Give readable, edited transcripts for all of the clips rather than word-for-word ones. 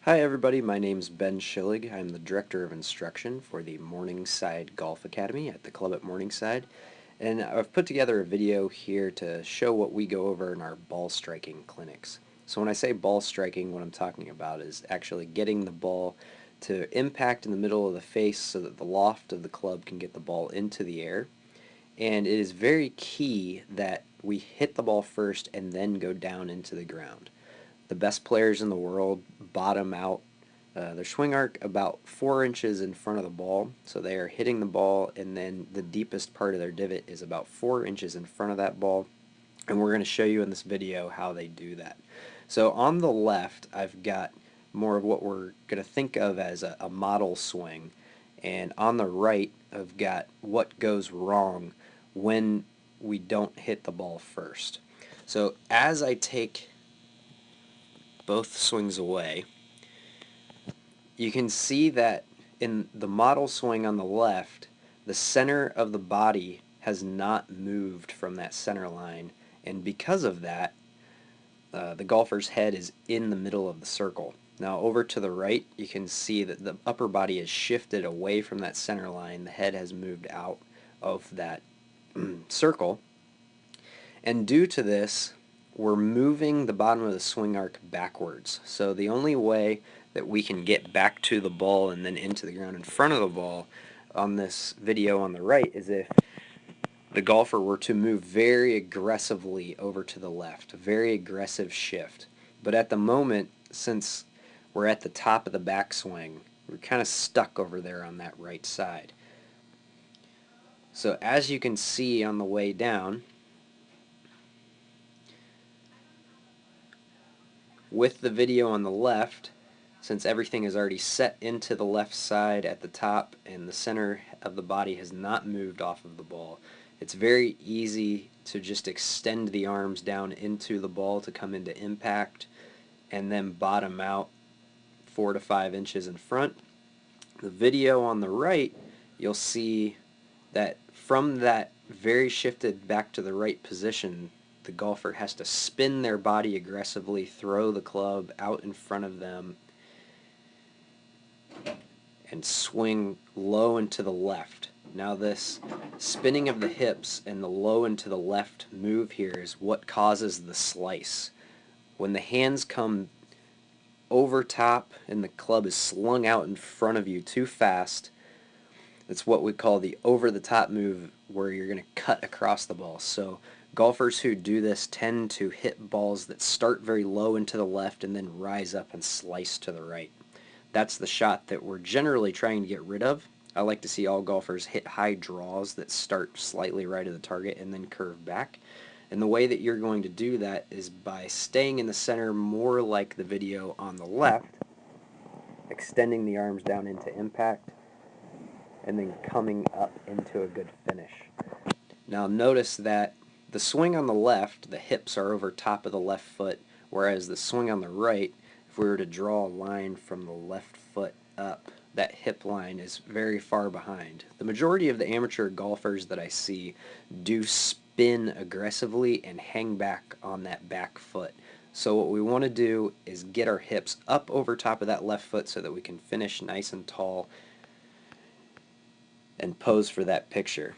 Hi everybody, my name's Ben Schillig. I'm the Director of Instruction for the Morningside Golf Academy at the club at Morningside. And I've put together a video here to show what we go over in our ball striking clinics. So when I say ball striking, what I'm talking about is actually getting the ball to impact in the middle of the face so that the loft of the club can get the ball into the air. And it is very key that we hit the ball first and then go down into the ground. The best players in the world bottom out their swing arc about 4 inches in front of the ball, so they are hitting the ball, and then the deepest part of their divot is about 4 inches in front of that ball, and we're going to show you in this video how they do that. So on the left, I've got more of what we're going to think of as a model swing, and on the right, I've got what goes wrong when we don't hit the ball first. So as I take both swings away, you can see that in the model swing on the left, the center of the body has not moved from that center line, and because of that, the golfer's head is in the middle of the circle. Now over to the right, you can see that the upper body is shifted away from that center line. The head has moved out of that circle, and due to this, we're moving the bottom of the swing arc backwards. So the only way that we can get back to the ball and then into the ground in front of the ball on this video on the right is if the golfer were to move very aggressively over to the left, a very aggressive shift. But at the moment, since we're at the top of the backswing, we're kind of stuck over there on that right side. So as you can see on the way down, with the video on the left, since everything is already set into the left side at the top and the center of the body has not moved off of the ball, it's very easy to just extend the arms down into the ball to come into impact and then bottom out 4 to 5 inches in front. The video on the right, you'll see that from that very shifted back to the right position, the golfer has to spin their body aggressively, throw the club out in front of them, and swing low and to the left. Now this spinning of the hips and the low and to the left move here is what causes the slice. When the hands come over top and the club is slung out in front of you too fast, it's what we call the over-the-top move, where you're going to cut across the ball. So golfers who do this tend to hit balls that start very low and to the left and then rise up and slice to the right. That's the shot that we're generally trying to get rid of. I like to see all golfers hit high draws that start slightly right of the target and then curve back. And the way that you're going to do that is by staying in the center, more like the video on the left, extending the arms down into impact, and then coming up into a good finish. Now notice that the swing on the left, the hips are over top of the left foot, whereas the swing on the right, if we were to draw a line from the left foot up, that hip line is very far behind. The majority of the amateur golfers that I see do spin aggressively and hang back on that back foot. So what we want to do is get our hips up over top of that left foot so that we can finish nice and tall and pose for that picture.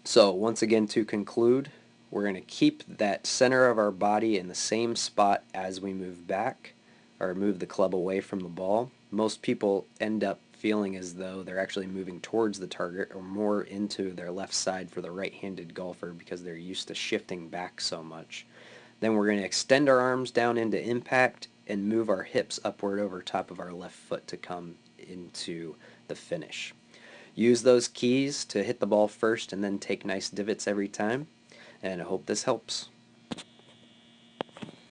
So once again, to conclude, we're going to keep that center of our body in the same spot as we move back or move the club away from the ball. Most people end up feeling as though they're actually moving towards the target or more into their left side for the right-handed golfer because they're used to shifting back so much. Then we're going to extend our arms down into impact and move our hips upward over top of our left foot to come into the finish. Use those keys to hit the ball first and then take nice divots every time, and I hope this helps.